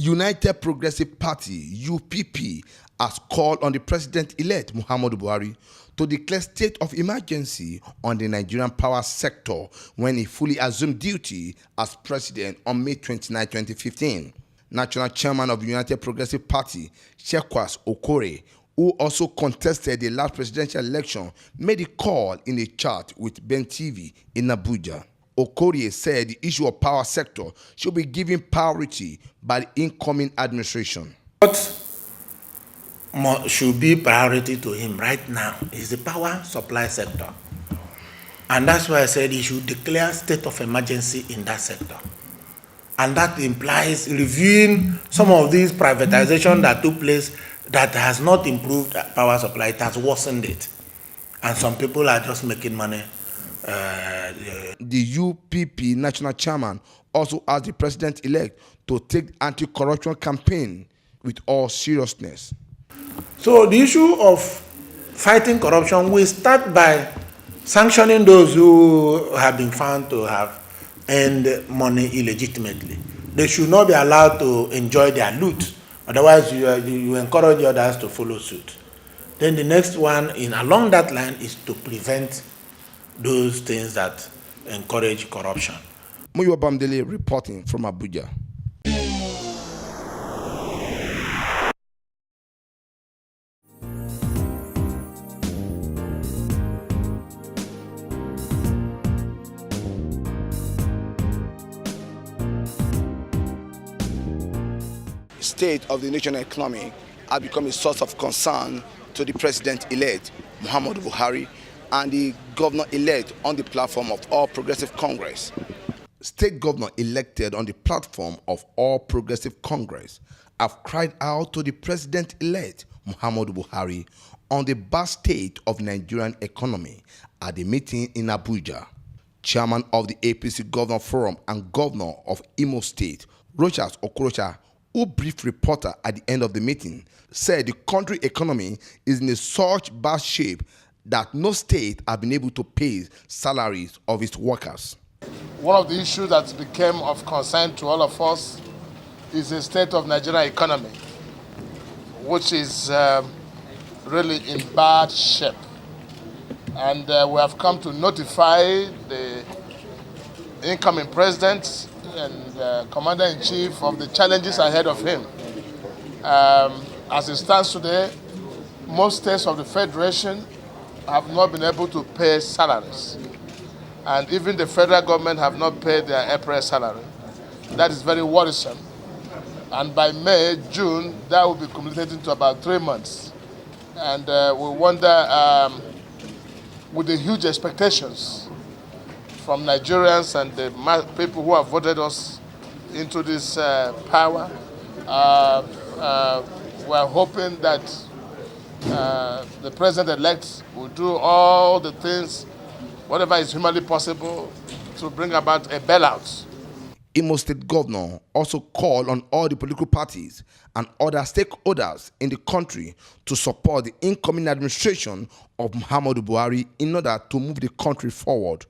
United Progressive Party, UPP, has called on the President-elect Muhammadu Buhari to declare state of emergency on the Nigerian power sector when he fully assumed duty as president on May 29, 2015. National chairman of the United Progressive Party, Shekwas Okore, who also contested the last presidential election, made a call in a chat with Ben TV in Abuja. Okorie said the issue of power sector should be given priority by the incoming administration. What should be priority to him right now is the power supply sector. And that's why I said he should declare state of emergency in that sector. And that implies reviewing some of these privatization that took place that has not improved power supply, it has worsened it. And some people are just making money. The UPP national chairman also asked the president-elect to take the anti-corruption campaign with all seriousness. So the issue of fighting corruption will start by sanctioning those who have been found to have earned money illegitimately. They should not be allowed to enjoy their loot. Otherwise, you encourage others to follow suit. Then the next one along that line is to prevent those things that encourage corruption. Muyiwa Bamdele reporting from Abuja. State of the national economy has become a source of concern to the president-elect Muhammadu Buhari and the governor-elect on the platform of All Progressive Congress. State governor elected on the platform of All Progressive Congress have cried out to the president-elect Muhammadu Buhari on the bad state of Nigerian economy at the meeting in Abuja. Chairman of the APC Governor Forum and Governor of Imo State, Rochas Okorocha, who briefed reporter at the end of the meeting, said the country economy is in such bad shape that no state has been able to pay salaries of its workers. One of the issues that became of concern to all of us is the state of Nigerian economy, which is really in bad shape. And we have come to notify the incoming president and commander-in-chief of the challenges ahead of him. As it stands today, most states of the Federation have not been able to pay salaries. And even the federal government have not paid their April salary. That is very worrisome. And by May, June, that will be cumulated into about 3 months. And we wonder, with the huge expectations from Nigerians and the people who have voted us into this power, we're hoping that the president-elect will do all the things, whatever is humanly possible, to bring about a bailout. Imo State Governor also called on all the political parties and other stakeholders in the country to support the incoming administration of Muhammadu Buhari in order to move the country forward.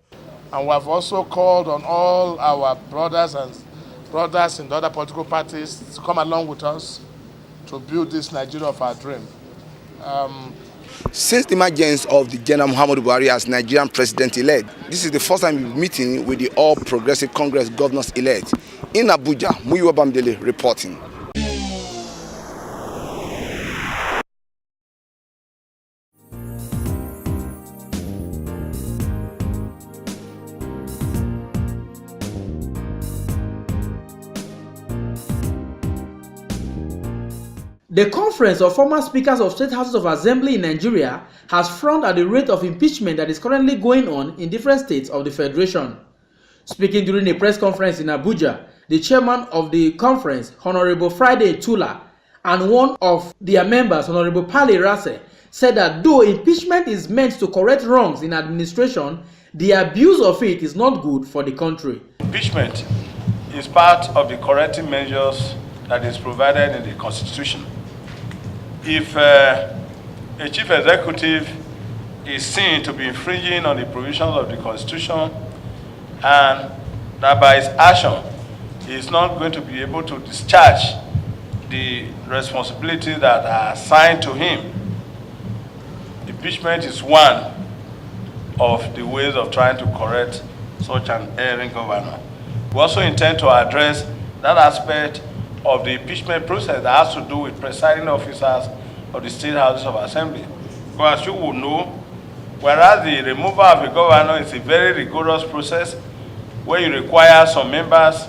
And we have also called on all our brothers in the other political parties to come along with us to build this Nigeria of our dream. Since the emergence of the General Muhammadu Buhari as Nigerian president-elect, this is the first time we're meeting with the All Progressive Congress governors-elect. In Abuja, Muyiwa Bamdele reporting. The Conference of Former Speakers of State Houses of Assembly in Nigeria has frowned at the rate of impeachment that is currently going on in different states of the Federation. Speaking during a press conference in Abuja, the chairman of the conference, Honorable Friday Tula, and one of their members, Honorable Pale Rase, said that though impeachment is meant to correct wrongs in administration, the abuse of it is not good for the country. Impeachment is part of the corrective measures that is provided in the Constitution. If a chief executive is seen to be infringing on the provisions of the Constitution and that by his action he is not going to be able to discharge the responsibilities that are assigned to him. Impeachment is one of the ways of trying to correct such an erring governor. We also intend to address that aspect of the impeachment process that has to do with presiding officers of the state houses of assembly. Because as you will know, whereas the removal of a governor is a very rigorous process where you require some members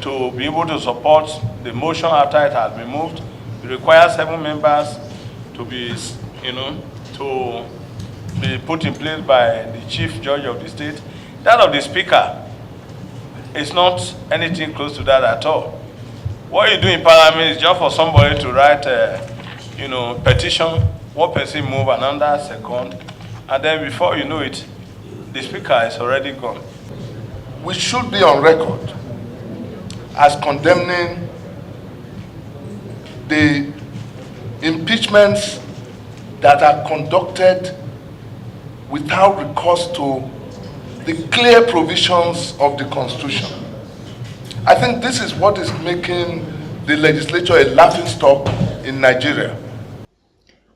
to be able to support the motion after it has been moved, you require 7 members to be, to be put in place by the chief judge of the state. That of the speaker is not anything close to that at all. What you do in parliament is just for somebody to write petition, one person move another second, and then before you know it, the speaker is already gone. We should be on record as condemning the impeachments that are conducted without recourse to the clear provisions of the Constitution. I think this is what is making the legislature a laughingstock in Nigeria.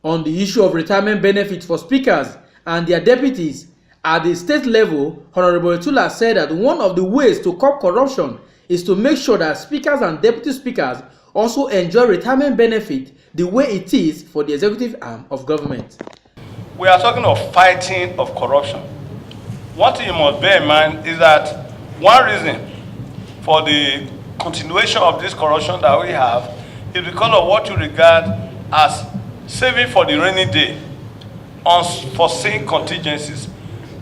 On the issue of retirement benefits for speakers and their deputies at the state level, Honorable Etula said that one of the ways to curb corruption is to make sure that speakers and deputy speakers also enjoy retirement benefit the way it is for the executive arm of government. We are talking of fighting of corruption. One thing you must bear in mind is that one reason for the continuation of this corruption that we have is because of what you regard as saving for the rainy day, unforeseen contingencies,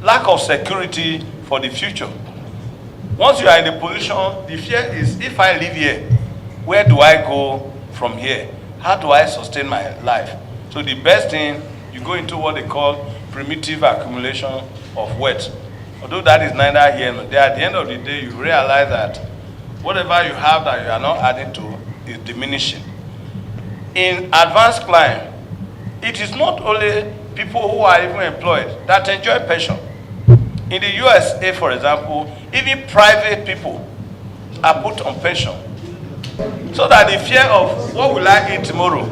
lack of security for the future. Once you are in the position, the fear is, if I live here, where do I go from here? How do I sustain my life? So the best thing, you go into what they call primitive accumulation of wealth. Although that is neither here nor there, at the end of the day, you realize that whatever you have that you are not adding to is diminishing. In advanced climate, it is not only people who are even employed that enjoy pension. In the USA, for example, even private people are put on pension. So that the fear of what will I eat tomorrow,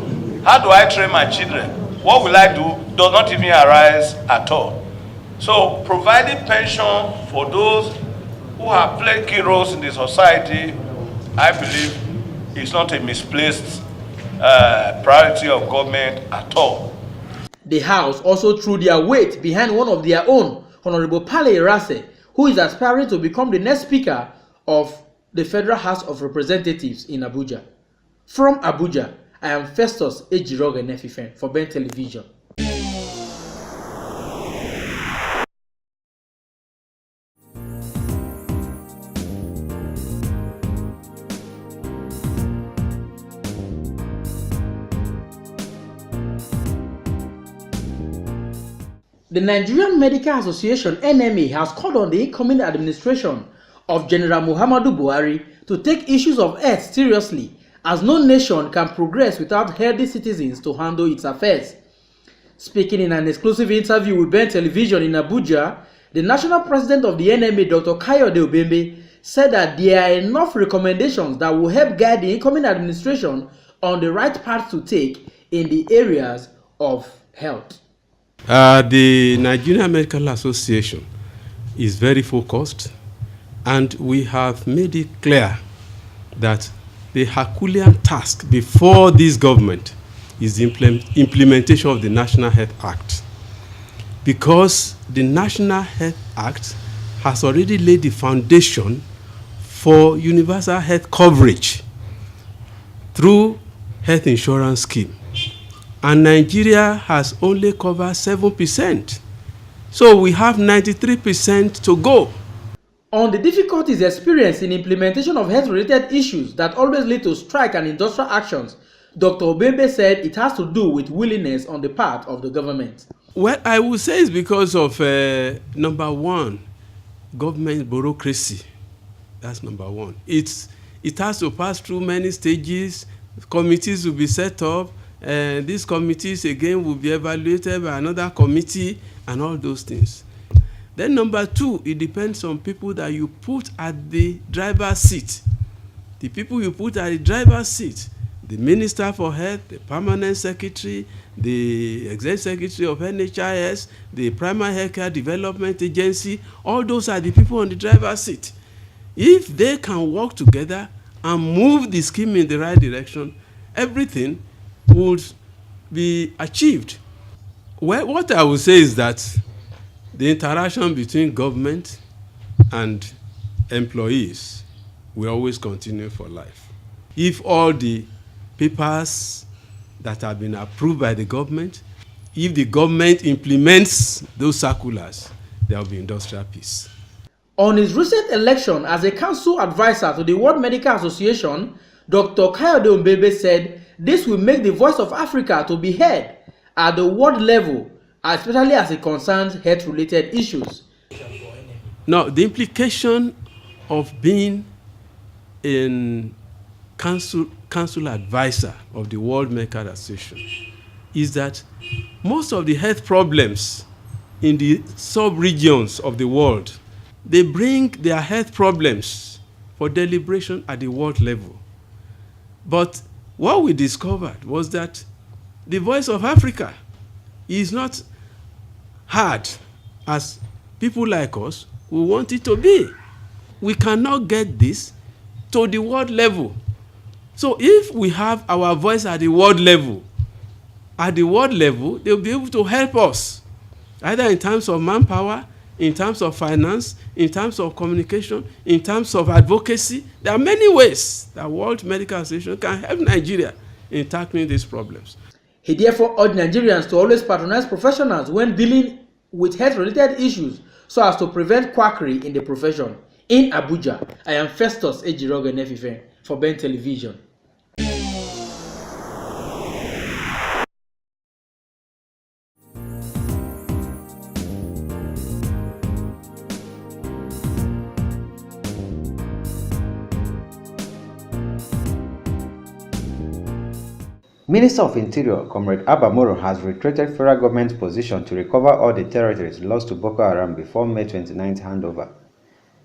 how do I train my children, what will I do, does not even arise at all. So providing pension for those who have played key roles in the society, I believe, is not a misplaced priority of government at all. The House also threw their weight behind one of their own, Honorable Pale Irase, who is aspiring to become the next Speaker of the Federal House of Representatives in Abuja. From Abuja, I am Festus Ejiroge Nefifen for Ben Television. The Nigerian Medical Association (NMA) has called on the incoming administration of General Muhammadu Buhari to take issues of health seriously, as no nation can progress without healthy citizens to handle its affairs. Speaking in an exclusive interview with Ben Television in Abuja, the national president of the NMA, Dr. Kayode Obembe, said that there are enough recommendations that will help guide the incoming administration on the right path to take in the areas of health. The Nigerian Medical Association is very focused, and we have made it clear that the Herculean task before this government is the implementation of the National Health Act, because the National Health Act has already laid the foundation for universal health coverage through health insurance scheme. And Nigeria has only covered 7%. So we have 93% to go. On the difficulties experienced in implementation of health-related issues that always lead to strike and industrial actions, Dr. Obembe said it has to do with willingness on the part of the government. Well, I would say it's because of, number one, government bureaucracy. That's number one. It has to pass through many stages. Committees will be set up. These committees again will be evaluated by another committee and all those things. Then number two, it depends on people that you put at the driver's seat. The people you put at the driver's seat, the Minister for Health, the Permanent Secretary, the Executive Secretary of NHIS, the Primary Healthcare Development Agency, all those are the people on the driver's seat. If they can work together and move the scheme in the right direction, everything would be achieved. Well, what I would say is that the interaction between government and employees will always continue for life. If all the papers that have been approved by the government, if the government implements those circulars, there will be industrial peace. On his recent election as a council advisor to the World Medical Association, Dr. Kayode Ombebe said this will make the voice of Africa to be heard at the world level, especially as it concerns health-related issues. Now, the implication of being a council advisor of the World Medical Association is that most of the health problems in the sub-regions of the world, they bring their health problems for deliberation at the world level. But what we discovered was that the voice of Africa is not heard as people like us who want it to be. We cannot get this to the world level. So if we have our voice at the world level, they'll be able to help us, either in terms of manpower, in terms of finance, in terms of communication, in terms of advocacy. There are many ways that World Medical Association can help Nigeria in tackling these problems. He therefore urged Nigerians to always patronize professionals when dealing with health-related issues so as to prevent quackery in the profession. In Abuja, I am Festus Ejiroge Nefife for Ben Television. Minister of Interior, Comrade Abba Moro, has reiterated federal government's position to recover all the territories lost to Boko Haram before May 29th handover.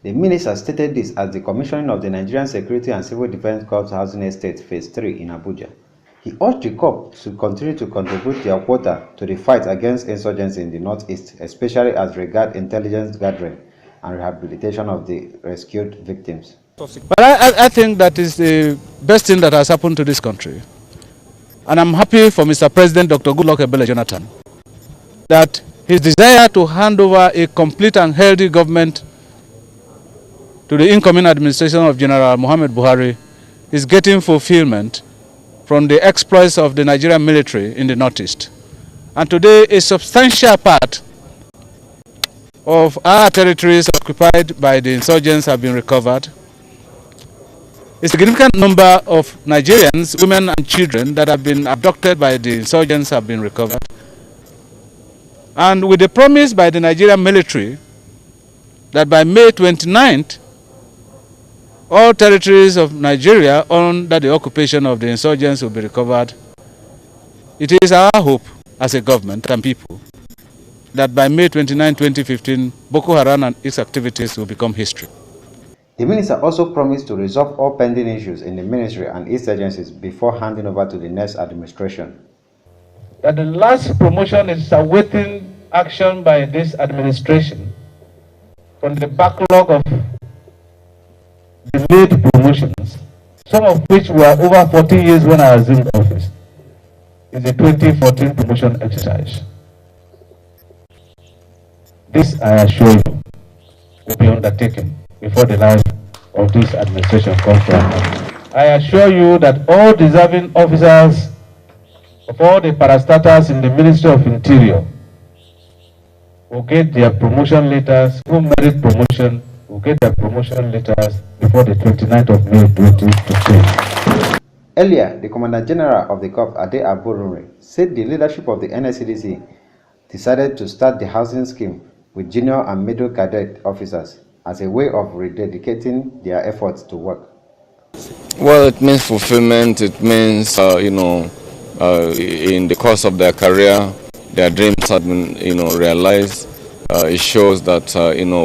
The minister stated this at the commissioning of the Nigerian Security and Civil Defense Corps Housing Estate Phase 3 in Abuja. He urged the Corps to continue to contribute their quota to the fight against insurgency in the Northeast, especially as regards intelligence gathering and rehabilitation of the rescued victims. But I think that is the best thing that has happened to this country. And I'm happy for Mr. President Dr. Goodluck Ebele Jonathan that his desire to hand over a complete and healthy government to the incoming administration of General Muhammad Buhari is getting fulfillment from the exploits of the Nigerian military in the Northeast. And today, a substantial part of our territories occupied by the insurgents have been recovered. A significant number of Nigerians, women and children that have been abducted by the insurgents have been recovered. And with the promise by the Nigerian military that by May 29th, all territories of Nigeria under the occupation of the insurgents will be recovered, it is our hope as a government and people that by May 29, 2015, Boko Haram and its activities will become history. The minister also promised to resolve all pending issues in the ministry and its agencies before handing over to the next administration. That the last promotion is awaiting action by this administration from the backlog of delayed promotions, some of which were over 40 years when I assumed office, is the 2014 promotion exercise. This, I assure you, will be undertaken before the life of this administration comes to an end. I assure you that all deserving officers of all the parastatals in the Ministry of Interior will get their promotion letters, who merit promotion will get their promotion letters before the 29th of May 2015. Earlier, the Commandant General of the Corps, Ade Aborunre, said the leadership of the NSCDC decided to start the housing scheme with junior and middle cadet officers as a way of rededicating their efforts to work. Well, it means fulfillment. It means, in the course of their career, their dreams have been, realized. It shows that,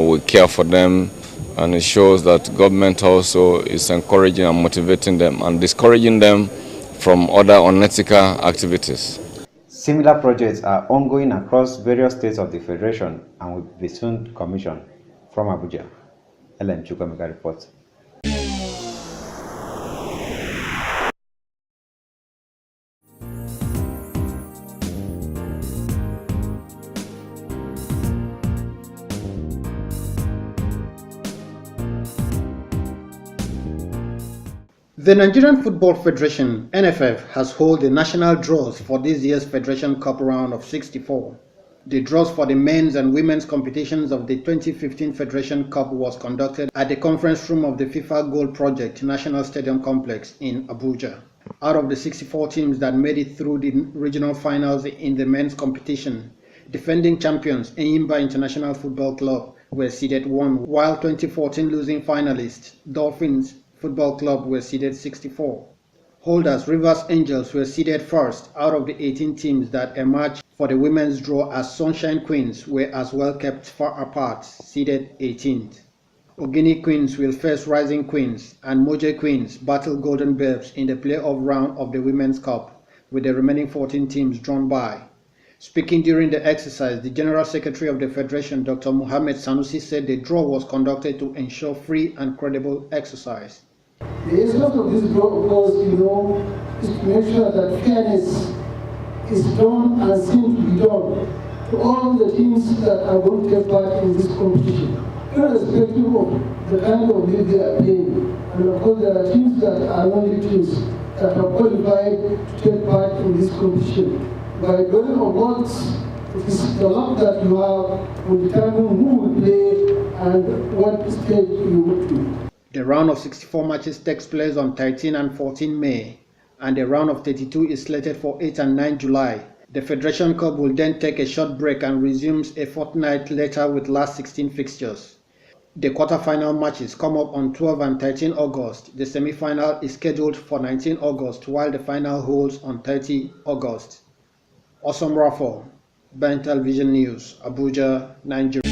we care for them, and it shows that government also is encouraging and motivating them and discouraging them from other unethical activities. Similar projects are ongoing across various states of the Federation and will be soon commissioned. From Abuja, LM Chukwemeka reports. The Nigerian Football Federation (NFF) has held the national draws for this year's Federation Cup round of 64. The draws for the men's and women's competitions of the 2015 Federation Cup was conducted at the conference room of the FIFA Goal Project National Stadium Complex in Abuja. Out of the 64 teams that made it through the regional finals in the men's competition, defending champions Enyimba International Football Club were seeded 1, while 2014 losing finalists Dolphins Football Club were seeded 64. Holders Rivers Angels were seeded first out of the 18 teams that emerged for the women's draw, as Sunshine Queens were as well kept far apart, seeded 18th. Ogini Queens will face Rising Queens, and Moje Queens battle Golden Babes in the playoff round of the Women's Cup, with the remaining 14 teams drawn by. Speaking during the exercise, the General Secretary of the Federation, Dr. Mohammed Sanusi, said the draw was conducted to ensure free and credible exercise. The essence of this draw, of course, is to make sure that fairness is done and seen to be done to all the teams that are going to take part in this competition, irrespective of the kind of league they are playing. And of course, there are teams that are non-league teams that are qualified to take part in this competition. By going on what is the luck that you have will determine who will play and what stage you will be. The round of 64 matches takes place on 13 and 14 May, and the round of 32 is slated for 8 and 9 July. The Federation Cup will then take a short break and resumes a fortnight later with last 16 fixtures. The quarter-final matches come up on 12 and 13 August. The semi-final is scheduled for 19 August, while the final holds on 30 August. Awesome Raffle, Ben Television News, Abuja, Nigeria.